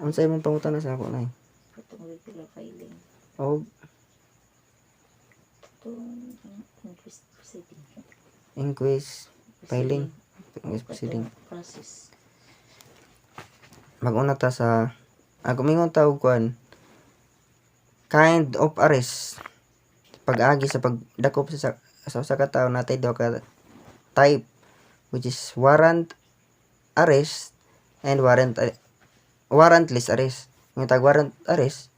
Unsay mong pangutana sa ako nay? Katong regular filing. O Itong increased proceeding. inquest filing. Inquest proceeding. Process. Mag-una ta sa ako mingon ta og kuan. Kind of arrest. Pag-agi sa pagdakop sa ka tawo natay duha ka type which is warrant arrest and warrantless arrest. Yung tag warrant arrest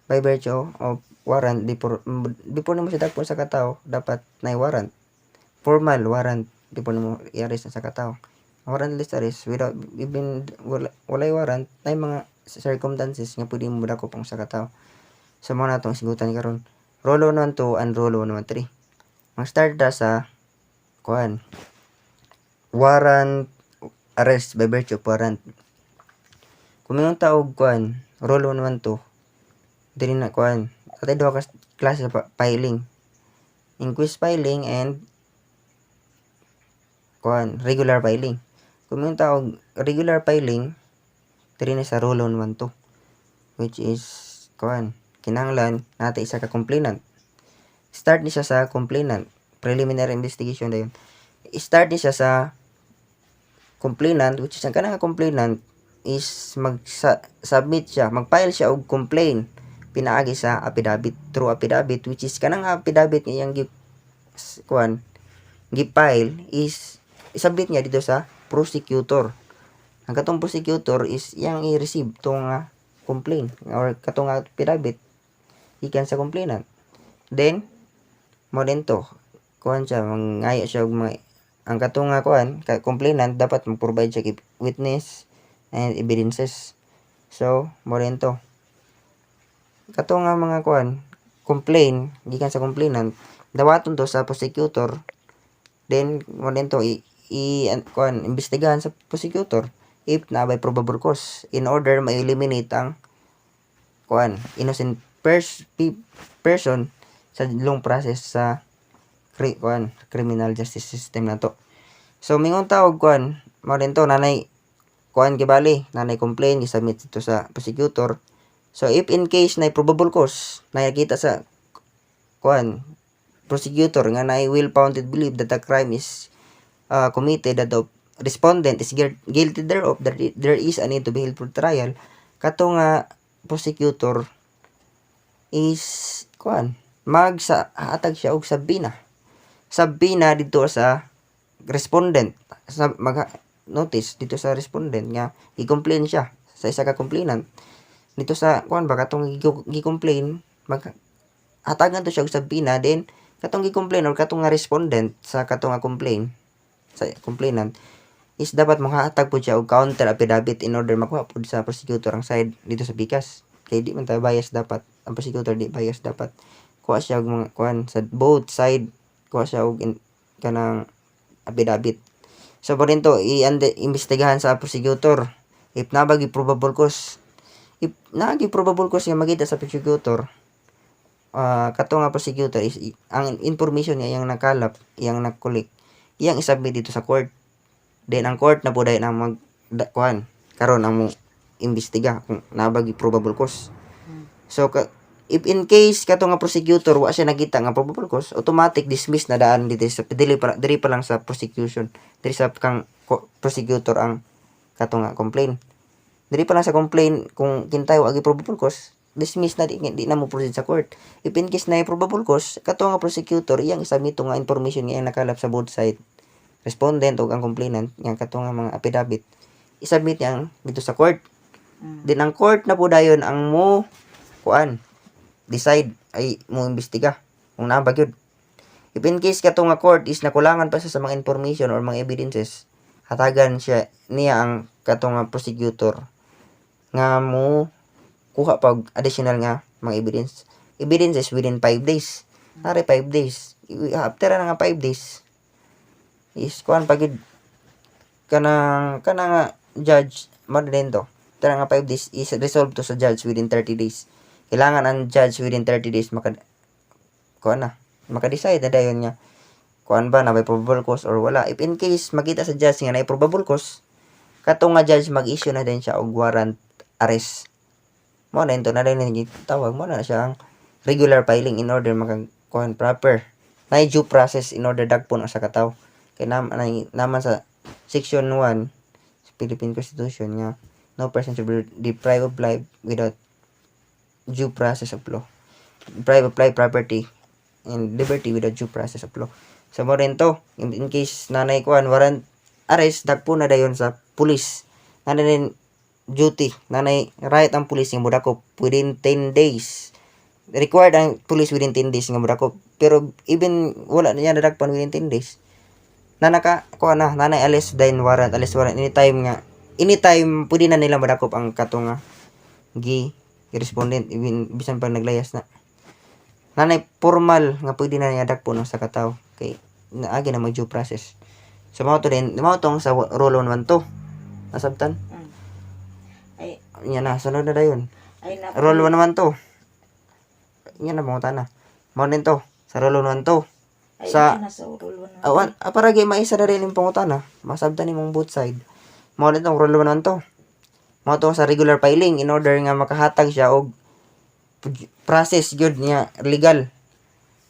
by virtue of warrant before nimo siya dakpon sa katawo dapat nay warrant. Formal warrant before nimo i-arrest sa katawo. Warrantless arrest without even walay warrant nay mga circumstances nga pwede mo dakop ang sa katawo. So mo na itong sigutan karon. Rule 112 and Rule 113. Mag-start ta sa kuan. Warrant arrest by virtue of warrant. Kung mayroong taog kuan, Rule 112, dili na kuan. Atay duha ka klase sa filing. Inquest filing and kuan, regular filing. Kung mayroong taog regular filing, dili na sa Rule 112, which is kuan, kinahanglan nata isa ka complainant. Start ni siya sa complainant. Preliminary investigation dayon. Start ni siya sa complainant, which is ang kanang complainant is mag-submit siya, mag-file siya og complaint pinaagi sa affidavit, through affidavit, which is kanang affidavit nga iyang gi-file is isubmit niya dito sa prosecutor. Ang katong prosecutor is iyang i-receive tong complaint or katong affidavit ikan sa complainant. Then mo din to kuan siya mangayo siya og mga ang katong complainant dapat mag-provide siya witness and evidences. So mo din to katong mga complaint gikan sa complainant dawaton to sa prosecutor. Then mo din to imbestigahan sa prosecutor if naabay probable cause in order ma-eliminate ang innocent person sa long process sa criminal justice system nato. So mingon ta og mo din to nanay gibali nanay complaint gi-submit dito sa prosecutor. So if in case na probable cause nakita sa prosecutor nga na will founded believe that the crime is committed, that the respondent is guilty thereof, that there is a need to be held for trial, katong prosecutor is hatag siya og sabina dito sa respondent, sa notice dito sa respondent nga i-complain siya sa isa ka complainant dito sa katong gi-complain, hatagan to siya og sabina. Then katong gi-complain or katong respondent sa katong complain sa complainant is dapat makahatag po siya og counter affidavit in order makuha po sa prosecutor ang side dito sa bikas. Kay di man tayo bias, dapat ang prosecutor di bias, dapat kuha siya og mga sa both side, kuha siya og kanang affidavit. So pa rin to iimbestigahan sa prosecutor if nabagi probable cause. If nagi probable cause nga makita sa prosecutor, katong prosecutor is ang information niya iyang nakalap, iyang nakulik, iyang isubmit dito sa court. Then ang court na po dahil ang karon ang imbestiga kung nabagi probable cause. So if in case katong prosecutor wa siya nakita nga probable cause, automatic dismiss na daan dito sa dili pa lang sa prosecution, diri sa kang prosecutor ang katong complaint. Diri pa lang sa complaint kung kintay wa gi probable cause, dismiss na di na mo proceed sa court. If in case na probable cause, katong prosecutor iyang isubmit nga information nga nakalap sa both side, respondent o ang complainant, nga katong mga affidavit, isubmit niya dito sa court. Then ang court na po dayon ang mo decide ay mo imbestiga kung naa ba gyud. If in case katong court is nakulangan pa sa mga information or mga evidences, hatagan niya ang katong prosecutor nga mo kuha pag additional nga mga evidences within 5 days. Nare 5 days. After nga 5 days is pagid kanang judge madalento. After nga 5 days is resolved to sa judge within 30 days. Kailangan ang judge within 30 days maka-decide na dayon nga ba na may probable cause or wala. If in case makita sa judge nga na probable cause, katong nga judge mag-issue na din siya og warrant arrest mo na ito na rin tawag mo na siya ang regular filing in order makakuan proper na due process in order dagpon ang sa katawo kay naman sa section 1 sa Philippine Constitution nga no person should be deprived of life without due process of law, deprived of life, property and liberty without due process of law. So mo rin to in case nanay kuan warrant arrest dagpo na dayon sa pulis nanay rin duty nanay right ang pulis nga modakop within 10 days required ang police within 10 days nga modakop pero even wala na niya nadagpan within 10 days na naka kuha na nanay alis warrant anytime pwede na nila madakop ang katong respondent even bisan pag naglayas na nanay formal nga pwede na niya dakpo no sa katawo kay naagi na mag due process so mao to sa rule 112 nasabtan Ay, yan na sunod na dayon ay na. rule 112 yan na mga na mao din to sa rule 112 Ay, sa na sa rule 1. awan para gay maisa na rin yung pangutana masabtan nimong both side mao din tong rule 112 mao to sa regular filing in order nga makahatag siya og process gyud nga legal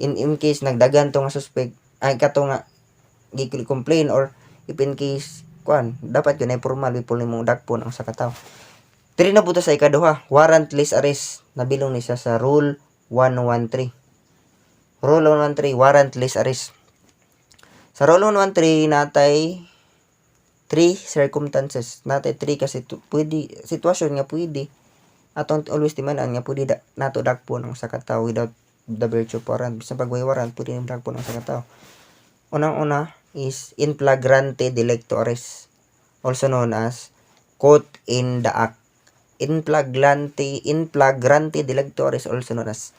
in case nagdagan to nga suspect ay kato nga gi-complain or if in case kuan dapat yun ay formal before nimong dagpon ang sa katawo. Diri na buta sa ikaduha warrantless arrest nabilong ni siya sa rule 113 rule 113 warrantless arrest sa rule 113 natay 3 circumstances natay 3 kasi pwede sitwasyon nga pwede atong always timanan nga pwede nato dagpon ang sa katawo without the virtue of warrant bisan pag way warrant pwede nimo dagpon ang sa katawo. Unang-una is in flagrante delicto arrest, also known as caught in the act. In flagrante delicto arrest, also known as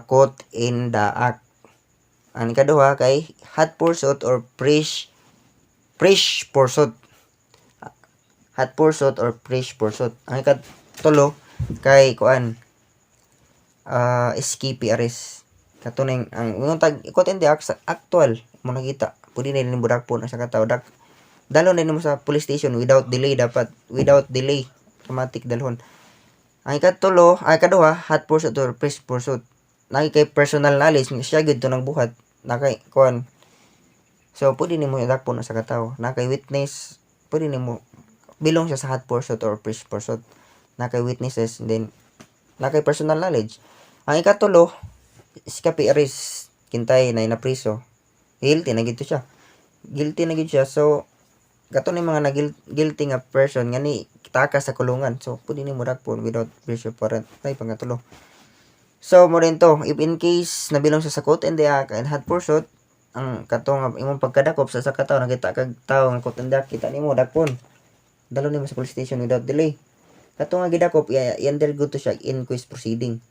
caught in the act. Ang ikaduha kay hot pursuit or fresh pursuit. Hot pursuit or fresh pursuit. Ang ikatulo kay kuan escape arrest. Katunay ang tag caught in the act actual mo nakita pwede na nimo dakpon sa katawo dalon na nimo sa police station without delay automatic dalhon. Ang ikaduha hot pursuit or fresh pursuit nagi kay personal knowledge siya gid to nang buhat na kay kuan so pwede nimo dakpon sa katawo na kay witness pwede nimo bilong siya sa hot pursuit or fresh pursuit na kay witnesses then na kay personal knowledge. Ang ikatulo escape arrest kintay na priso guilty na gid siya so kato ni mga guilty nga person nga ni takas sa kulungan so pwede nimo dakpon without virtue of warrant tay pangatlo. So mo rin to if in case nabilong siya sa caught in the act and hot pursuit ang kato nga imong pagkadakop sa katawo nakita kag tawo nga caught in the act kita nimo dakpon dalo nimo sa police station without delay. Kato nga gidakop yan del good to siya inquest proceeding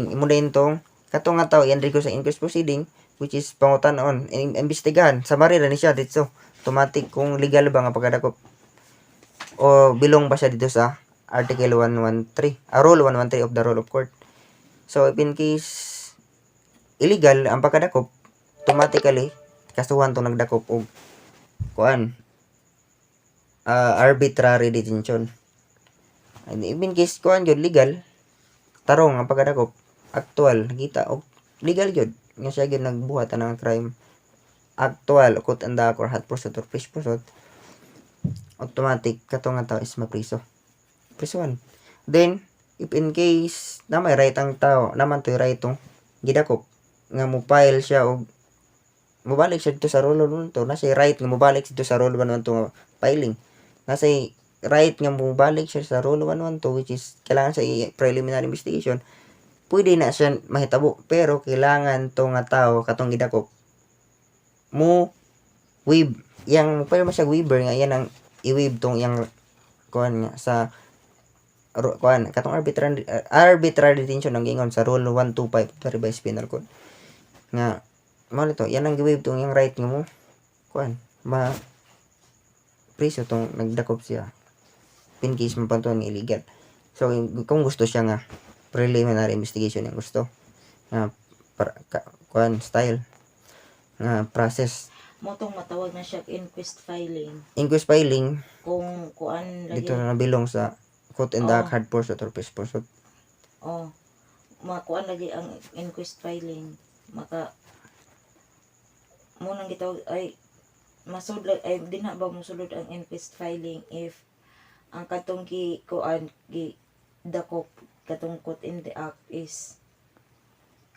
imo din tong kato nga tawo yan ko sa inquest proceeding which is pangutan-on imbestigahan summary ra ni siya dito automatic kung legal ba nga pagkadakop o bilong ba siya dito sa article 113 rule 113 of the rule of court. So if in case illegal ang pagkadakop automatically kasuhan tong nagdakop og kuan arbitrary detention. And even case kuan gyud legal tarong ang pagkadakop actual nakita og legal gyud nga siya gyud nagbuhat ng crime actual caught in the act or hot pursuit or fresh pursuit automatic kato nga tao is mapriso prisuhan. Then if in case na may right ang tao naman to right tong gidakop nga mo file siya og mobalik siya dito sa rule 112 na siya right nga mobalik dito sa rule 112 filing nasa right nga mobalik siya sa rule 112 which is kailangan sa preliminary investigation pwede na siya mahitabo pero kailangan to nga tao katong gidakop mo waive yang pero siya waiver nga yan ang i-waive tong yang kuan nga sa kuan katong arbitrary detention ang gingon sa rule 125 sa revised penal code nga mao to yan ang gi-waive tong yang right nga mo kuan ma preso tong nagdakop siya in case mapantuan nga illegal. So kung gusto siya nga preliminary investigation yung gusto nga kuan style nga process Mo tong matawag na siya inquest filing. inquest filing kung kuan lagi. Dito na nabilong sa foot and the Oh. hard pursuit or first pursuit. Oh, makuan lagi ang inquest filing. Maka mo nang gitawag ay masudlot ay di na ba mosulod ang inquest filing if ang katong gi kuan gi dakop katong caught in the act is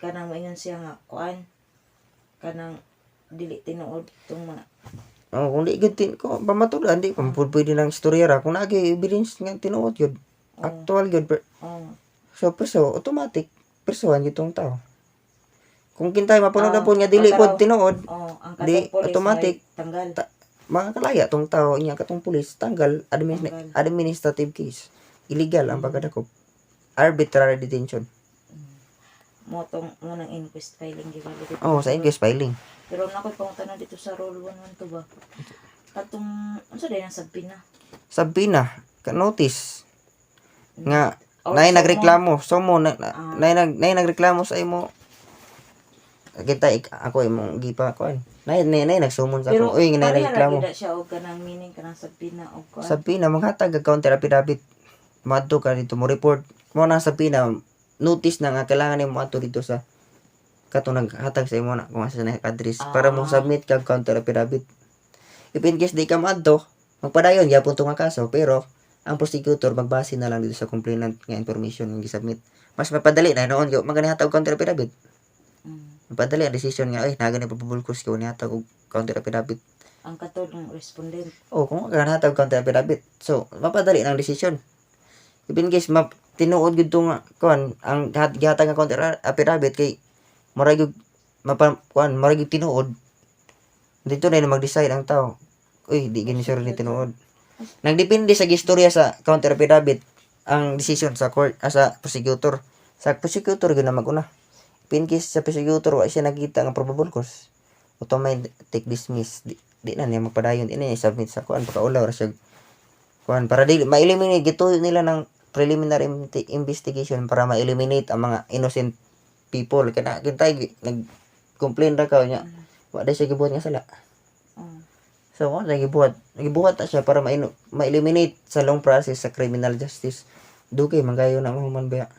kanang maingon siya nga kuan kanang dili tinuod tong mga Oh, kung di gud ko pamatudan di pa pwede nang istoryera kung naagi evidence nga tinuod gyud. Actual gyud. oh So perso automatic persohan gitong tao. Kung kintay mapuno na po nga dili pero- pod tinuod, ang Di, katong police automatic. may tanggal. makakalaya tong tao niya katong pulis tanggal Tanggal. administrative case. Illegal ang pagkadakop. Arbitrary detention. Mo nang inquest filing di ba dito. Oh, sa inquest filing. Pero nakoy pangutana dito sa rule 112 ba. Katong unsa day nang sabi na? Sabi na, ka notice nga Or nay summon. nagreklamo, sumo nay nagreklamo sa imo. Kita ako imong gipa kuan. Nay nagsumon sa Pero ako. Uy, nay pareha nagreklamo. lagi na siya og kanang meaning kanang sabi na og kuan. Sabi na maghatag ka counter affidavit. Madto ka dito mo report. Mo na sabi na notice na nga kailangan nimo ato dito sa katong naghatag sa imo na kung asa na address para mo submit kag counter affidavit. If in case di ka maadto, magpadayon gyapon to nga kaso pero ang prosecutor magbase na lang dito sa complainant nga information nga gi-submit. Mas mapadali na noon gyud maganihatag counter affidavit. Mapadali ang decision nga ay nagani pabulkos ko nihatag og counter affidavit. Ang katod ng respondent. Oh, kung maghanatag counter affidavit. So, mapadali ang decision. If in case tinuod gyud to nga kuan ang gihatag nga counter affidavit kay murag gyud murag gyud tinuod. Dito na mag-decide ang tao. Uy, di gini sure ni tinuod. Nagdepende sa gistorya sa counter affidavit ang decision sa court sa prosecutor. Sa prosecutor gyud na maguna. If in case sa prosecutor wa siya nakita nga probable cause, automatic dismiss. Di na niya magpadayon, di na niya submit sa kuan pagkaulaw ra siya kuan para di ma-eliminate gito nila ng preliminary investigation para ma-eliminate ang mga innocent people kana kintay nag-complain ra ka nya wa day siya gibuhat nga sala. So wala gibuhat ta siya para ma-eliminate sa long process sa criminal justice. Dugay mangayo na human ba.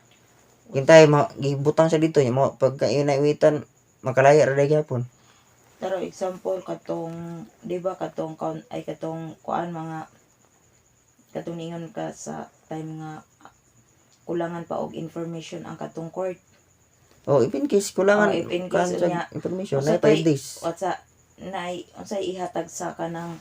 Kintay gibutang siya dito nya mo pagka inaiwitan makalaya ra day gyapon. Pero example katong di ba katong katong kuan mga katong ningon ka sa time nga kulangan pa og information ang katong court. Oh, if in case kulangan if in kuan case sa unya, information unsa na 5 days. unsay ihatag sa kanang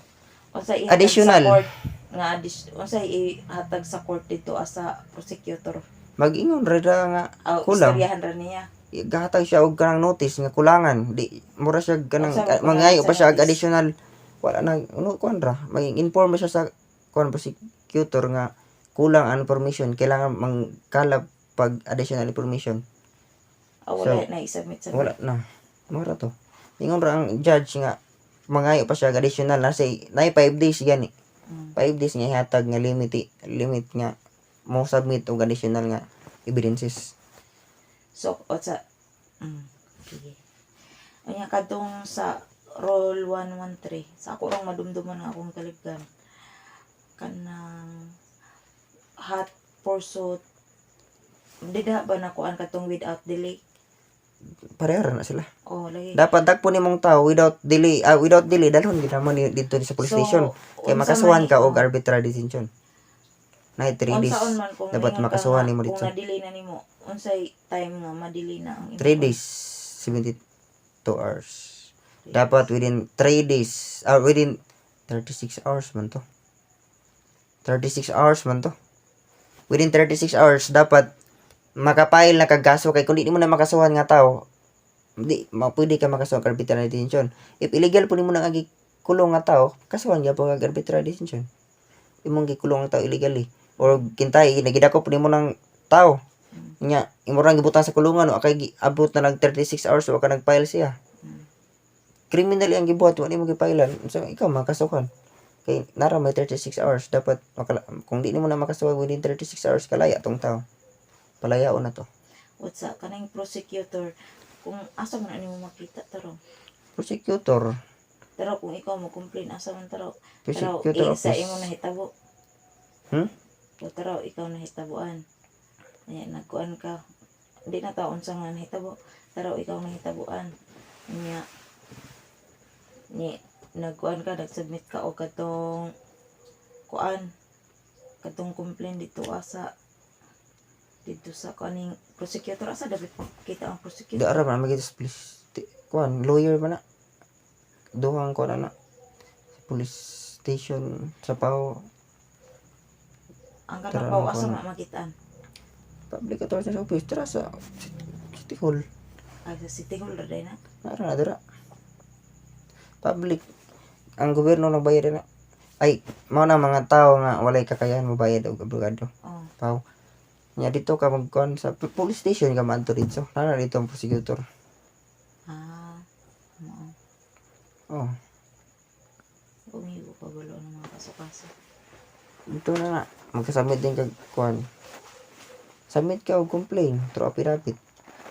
unsay Additional. sa court nga unsay ihatag sa court dito asa prosecutor. Mag-ingon ra nga kulang. Istoryahan ra niya. Gahatag siya og kanang notice nga kulangan di mura siya kanang Unsa ba mangayo kulangan pa sa siya og notice? additional wala na kuan ra mag-inform siya sa kuan prosecutor nga kulang ang information kailangan mangkalap pag additional information. Wala So, na i-submit sa wala na mura to ingon ra ang judge nga mangayo pa siya og additional na say 5 days gani 5 days nga ihatag nga limit nga mo submit og additional nga evidences. So, sige. Anya kadtong sa roll 113, sa ako rong madumduman nga akong kalibgan. Kanang hot pursuit. Di da ba nakuan katong without delay? Parehara na sila. Oh, lagi. Dapat takpo nimong tao without delay dalhon gid mo dito sa police station kay makasuhan ka og arbitrary detention. Na 3 days. Unsaon man kung Dapat ingon ka makasuhan nga, nimo dito. kung na-delay na nimo, unsay time nga ma-delay na ang 3 days 72 hours. Dapat within 3 days within 36 hours man to. 36 hours man to. Within 36 hours dapat makapile na kag kaso kay kun di mo na makasuhan nga tao di pwede ka makasuhan kag arbitrary detention. If illegal po nimo nang agi kulong nga tao, kasuhan gyapon kag arbitrary detention. Imong gikulong ang tao illegally or kintay nagidako po nimo ng tao. Nya imo ra gibutang sa kulungan o kay abot na nag 36 hours o ka nag-file siya. Criminal ang gibuhat wa nimo gipailan. So ikaw makasuhan. Kay nara may 36 hours dapat kung di nimo na makasuhan within 36 hours kalaya tong tao. Palayaon na to. What's up? Kanang prosecutor, kung asa man nimo makita tarong. Prosecutor Pero kung ikaw mo complain asa man taro. Pero Prosecutor sa office. imo nahitabo. Pero ikaw nahitabuan. Nya nagkuan ka. Di na taon sa nga nahitabo. Pero ikaw nahitabuan. Nya ni nagkuan ka, nagsubmit ka o katong kuan katong complain dito sa kaning prosecutor asa dapat kita ang Di prosecutor. ara man magit police. Kuan lawyer man na. Duhang ko na police station sa Pao. Ang Tara kanapaw na, asa kuan. makitaan. Public authority office tara sa City Hall. Ay sa City Hall ra na. Nara na dira. Public ang gobyerno nagbayad na. Ay, mao na mga tao nga walay kakayahan mo bayad og abogado. Oh. Pao. Nya dito ka magkuan sa police station ka man dito. Nara dito ang prosecutor. Ah. Oo. Oh, Umibo pa balo ng mga kaso-kaso. dito na nga. Magkasubmit din kag kuan. Submit ka og complain through affidavit.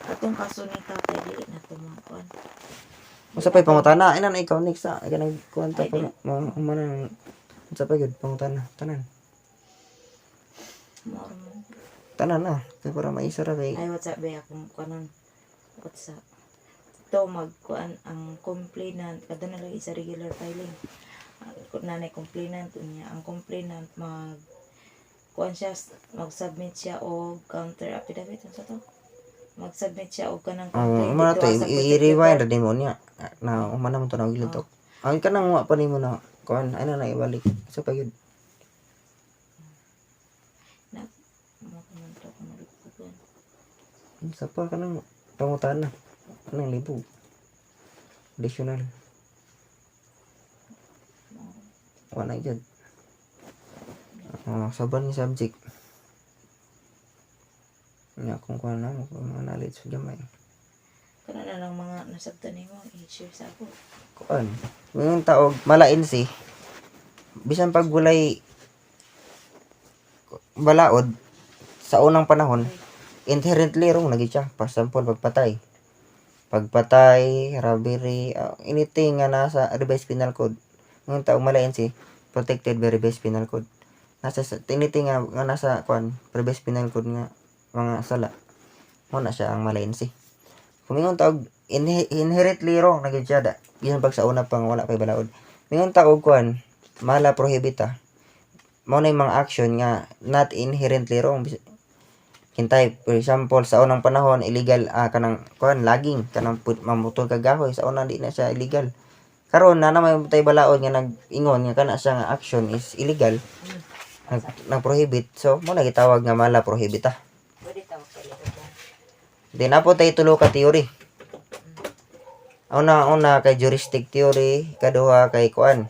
Katong kaso ni tatay dili na to mga kuan. Usa pay pangutana, ina na ikaw next sa kanang kuan ta Ay, pa man usa pay gud pangutana tanan. More man. Tanan na kay para maisa ra kay Ay what's up ba akong kuanon. What's up? Ito magkuan ang complainant kada na lagi sa regular filing. Kung nanay complainant unya ang complainant kuan siya mag-submit siya og counter affidavit sa to. Mag-submit siya og kanang complaint man dito to sa i-rewind din mo niya na umana mo to na gilid to. Ay kanang wa pa nimo na kuan ana na ibalik sa pagid. na mo man to kung nalugpugan. Sa pa kanang pangutana. Kanang libo. Additional. Wala na dyan. Saban ni subject. Nga kung kuha na mo, kung mga knowledge sa gamay. Kana na lang mga nasabtan nimo i-share sa ako. Kuan. Ngayon taog, malain si. Bisan pag gulay balaod, sa unang panahon, inherently wrong naging siya. For example, pagpatay. Pagpatay, robbery, anything nga nasa revised penal code. Ngayon taog malain si, protected by revised penal code. Nasa anything nga nasa kuan, revised penal code nga mga sala. Mo na siya ang malain si. Kumingon taog inherently wrong naging siya da. Bisan pag sa una pang wala pay balaod. Mingon taog kuan, mala prohibita. Mao na yung mga action nga not inherently wrong. Kintay, for example, sa unang panahon illegal kanang kuan logging, kanang mamutol kag gahoy sa una di na siya illegal. Karon na naman tay balaod nga nag-ingon nga kana siya nga action is illegal. Nag-prohibit. So mo na gitawag nga mala prohibita. Pwede tawag sa ito. Then apo tay tulo ka theory. Una kay juristic theory, kaduha kay kuan.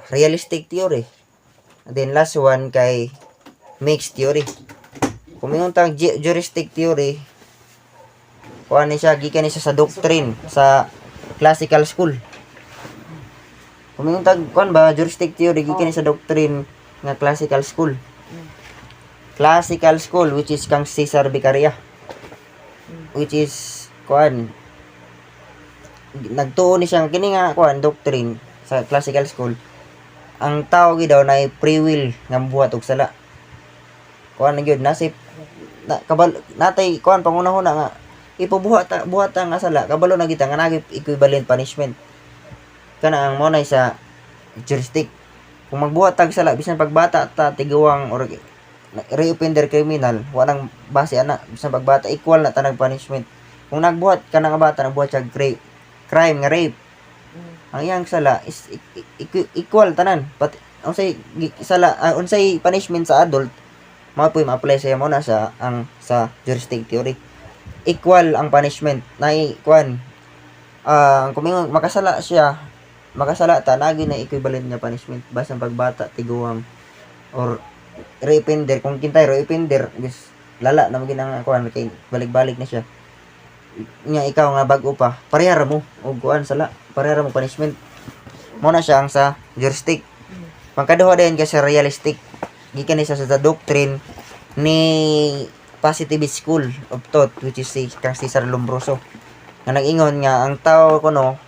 Realistic theory. And then last one kay mixed theory. Kung mingon tang juristic theory, kuan ni siya gikan ni siya sa doctrine sa classical school. Kung mingon tang kuan ba juristic theory gikan ni sa doctrine nga classical school. Classical school which is kang Cesar Beccaria. Which is kuan nagtuo ni siya kini nga kuan doctrine sa classical school. Ang tao daw na free will nga buhat og sala. Kuan na gyud nasip natay kuan pangunahuna nga ipubuhat nga sala kabalo na kita nga nagip equivalent punishment. Kana ang monay sa juristic. Kung magbuhat tag sala bisan pagbata ta tiguang or reoffender criminal wanang base ana bisan pagbata equal na tanang punishment. Kung nagbuhat ka nga bata nagbuhat siya crime nga rape. Ang iyang sala is equal tanan. But unsay sala unsay punishment sa adult mao po ma-apply sa mo na sa juristic theory. Equal ang punishment na kuan kung makasala ta nagi na equivalent nga punishment basta pagbata tiguang or reoffender kung kintay reoffender is lala na magin ang kuan kay balik-balik na siya nya ikaw nga bag-o pa parehara mo og kuan sala parehara mo punishment mo na siya ang sa juristic. Pangkaduha din kasi realistic gikan ni sa doctrine ni positivist school of thought which is si Cesar Lombroso nga nag-ingon nga ang tao kuno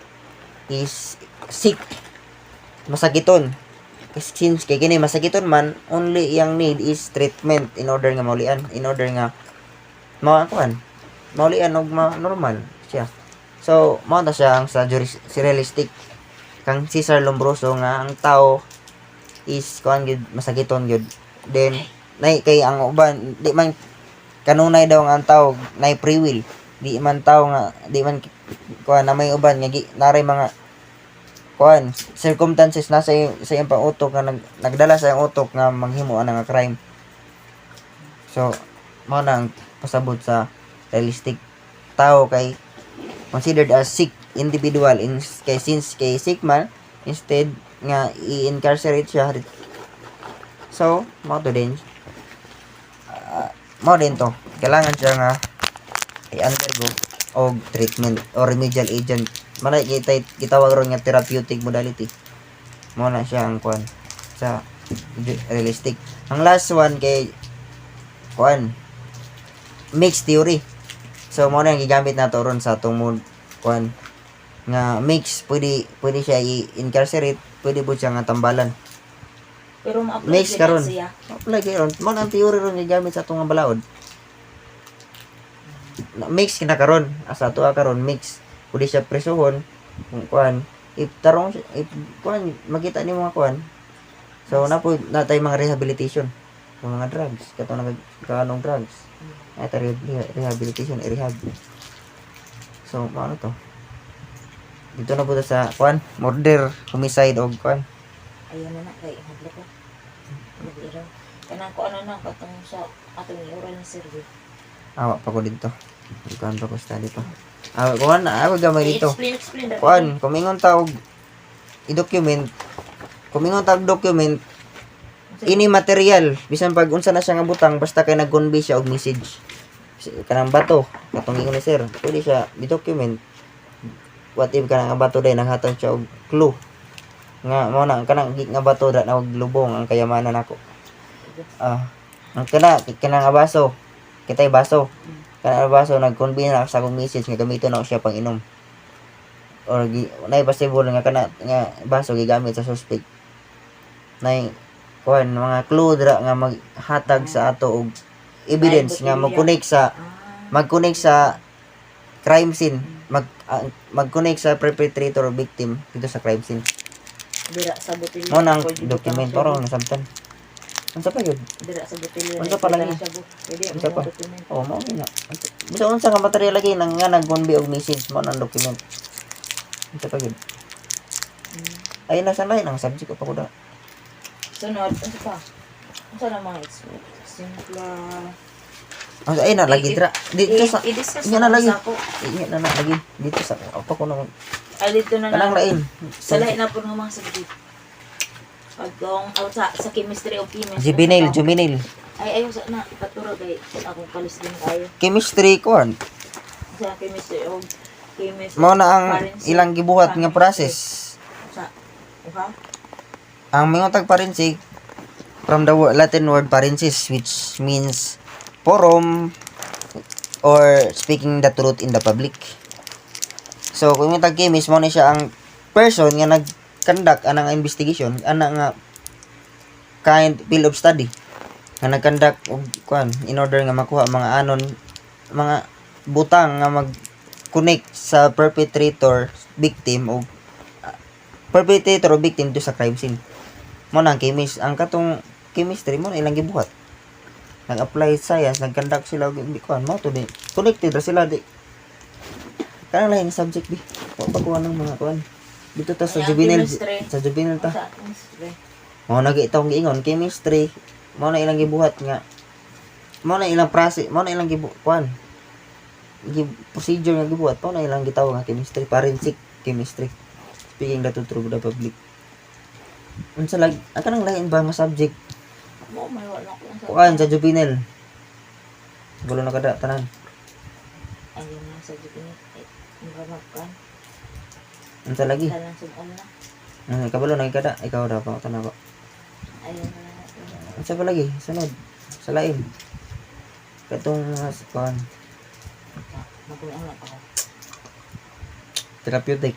is sick, masakiton. Since kay kini masakiton man, only yang need is treatment in order nga maulian, in order nga maulian og normal siya. So mao ta siya ang sa surrealistic kang Cesar Lombroso nga ang tao is kuan gyud masakiton gyud. Then nay kay ang uban di man kanunay daw nga ang tao nay free will. Di man tao nga di man kuan na may uban nga naray mga kuan circumstances na sa iyang pang-utok nga nagdala sa iyang utok nga manghimo ana nga crime. So mao na ang pasabot sa realistic. Tao kay considered as sick individual since kay sick man instead nga i-incarcerate siya. So mao to din to kailangan siya nga i-undergo og treatment or remedial agent. Malay gitawag ron nga therapeutic modality. Mo na siya ang kuan sa realistic. Ang last one kay kuan mixed theory. So mo na ang gigamit nato ron sa atong kuan nga mix, pwede siya i-incarcerate, pwede po siya nga tambalan. Pero ma-apply Mix gyud karon. siya. Apply karon. Mo na ang theory ron gigamit sa atong nga balaod. Mix kina karon asa ato karon mix. Pwede siya presohon kuan if kuan makita ni mga kuan. So natay mga rehabilitation sa mga drugs katong nagkaanong drugs. Ay rehabilitation rehab. So paano to? Dito na po sa kuan murder, homicide og kuan. Ayun na kay hadlo ko. Nagiraw. Kanang ko ano na katong sa atong oral na survey. Awa pa ko dito. Kuan pa ko sa dito. Kuan na ako gamay dito. Explain. Kuan, kumingon tawag i-document. Kumingon tawag document ini material bisan pag unsa na siya nga butang basta kay nag-convey siya og message. Kanang bato, katong ingon ni sir, pwede siya i-document. What if kanang bato day naghatag siya og clue. Nga mo na kanang nga bato da na og lubong ang kayamanan nako. Ang kanang baso, kitay baso. Kanang baso nag-convey na sa akong message nga gamiton na siya pang inom. Or nay possible nga nga baso gigamit sa suspect. Nay kuan mga clue dra nga maghatag sa ato og evidence nga mag-connect sa crime scene, mag-connect sa perpetrator or victim dito sa crime scene. Dira sa botelya. Mo nang document ron nasabtan. Unsa pa yun? Dira sa botelya. Unsa pa lagi? Pwede Unsa pa? document. Oh, mao na. Bisa unsa nga material lagi nang nga nag-convey og message mo nang document. Unsa pa yun? Ay nasa lain ang subject pa ko da. Sunod, ano pa? Ano na mga simple... Ay na lagi dra. Dito sa I-discuss Inya na lagi. ako. Inya na lagi dito sa apa ko nang Ay, dito na kanang lain. Sa lain na po ng mga subject. Pagkong sa chemistry o chemistry. Juvenile. Ay, ayaw sa na. Ipaturo kay akong kalis din kayo. Chemistry kuan. Sa chemistry o chemistry. Mao na ang forensic, ilang gibuhat nga process. Sa, uha? Ang mingon forensic from the Latin word forensis which means forum or speaking the truth in the public. So kung yung tag-chemist mo na siya ang person nga nag-conduct anang investigation, ana nga kind field of study nga nag-conduct og kuan in order nga makuha mga anon mga butang nga mag-connect sa perpetrator, victim o perpetrator o victim to sa crime scene. Mo nang chemist, ang katong chemistry mo na ilang gibuhat. Nag-apply science, nag-conduct sila og kuan mo to di. Connected ra sila di. Kanang lain subject di. Wa pa kuha ng mga kuan. Dito ta sa juvenile ta. Sa chemistry. Mo nagitaw giingon chemistry. Mo na ilang gibuhat nga. Mo na ilang process, mo na ilang kuan. Procedure nga gibuhat, mo na ilang gitawag nga chemistry, forensic chemistry. Speaking the truth to the public. Unsa lag kanang lain ba nga subject? Mo may wala ko sa. Kuan sa juvenile. Gulo na kada tanan. Ayun na sa juvenile. Maramag ka. Unsa lagi? Talang sugal na. Kabalo na kada ikaw ra pa tanan ba. Ayun na. Unsa pa lagi? Sunod. Sa lain. Katong kuan Magulang na ako. therapeutic.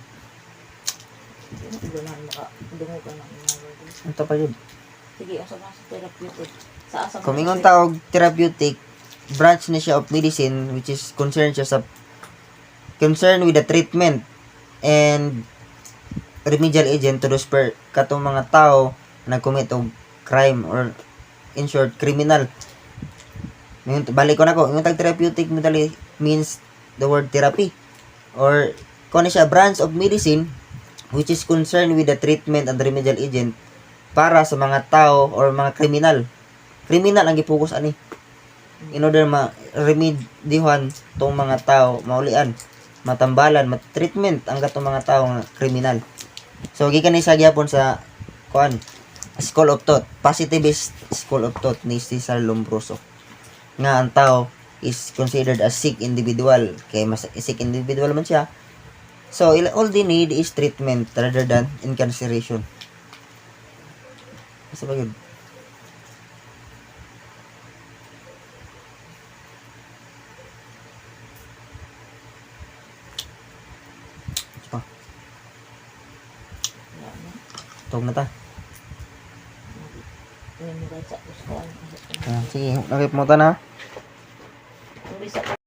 Hindi na makadungog ka na mga lodi. Ito pa yun. Sige, asa na sa therapeutic. Sa asa mo Kung na ingon sa- tawag therapeutic, branch na siya of medicine which is concerned siya sa concerned with the treatment and remedial agent to those katong mga tao na commit og crime or in short criminal. Balik ko na ko, yung tag therapeutic medically means the word therapy or kung siya branch of medicine which is concerned with the treatment and remedial agent para sa mga tao or mga kriminal. Kriminal ang gipokus ani. In order ma-remedyohan tong mga tao, maulian, matambalan, mat-treatment ang gatong mga tao nga kriminal. So gikan ni sa gyapon sa kuan school of thought, positivist school of thought ni Cesar Lombroso. Nga ang tao is considered as sick individual. Kay mas sick individual man siya. So all they need is treatment rather than incarceration. Kasi ba yun? Wala na. Tawag na ta. Ini mo guys sa kuskuan. Sige, nakip mo ta na. Kung bisa